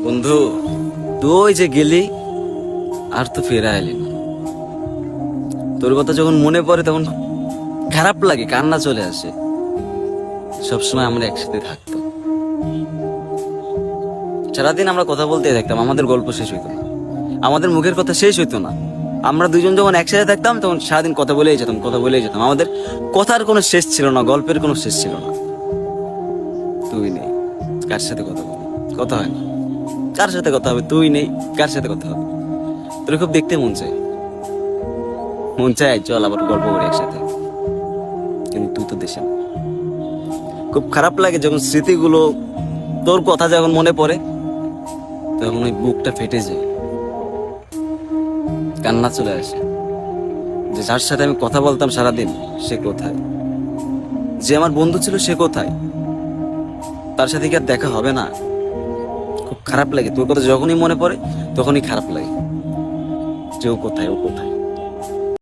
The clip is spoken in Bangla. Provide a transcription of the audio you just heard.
বন্ধু, তুই যে গেলি আর তো ফেরা এলি না। তোর কথা যখন মনে পড়ে তখন খারাপ লাগে, কান্না চলে আসে। সবসময় আমরা একসাথে থাকতাম, সারাদিন আমরা কথা বলতে থাকতাম, আমাদের গল্প শেষ হইতো না, আমাদের মুখের কথা শেষ হইতো না। আমরা দুজন যখন একসাথে থাকতাম তখন সারাদিন কথা বলেই যেতাম, কথা বলেই যেতাম, আমাদের কথার কোনো শেষ ছিল না, গল্পের কোনো শেষ ছিল না। তুই নেই, কার সাথে কথা বলি? কথা হয় না। কার সাথে কথা হবে? তুই নেই, কার সাথে কথা হবে? তোর খুব দেখতে মন চায়, মন চায় চল আবার গল্প করি একসাথে, কিন্তু তুই তো দেশে না। খুব খারাপ লাগে যখন স্মৃতিগুলো, তোর কথা যখন মনে পড়ে তখন ওই বুকটা ফেটে যায়, কান্না চলে আসে। যে যার সাথে আমি কথা বলতাম সারাদিন সে কোথায়? যে আমার বন্ধু ছিল সে কোথায়? তার সাথে কি আর দেখা হবে না? খুব খারাপ লাগে, তোর কথা যখনই মনে পড়ে তখনই খারাপ লাগে যে ও কোথায়, ও কোথায়।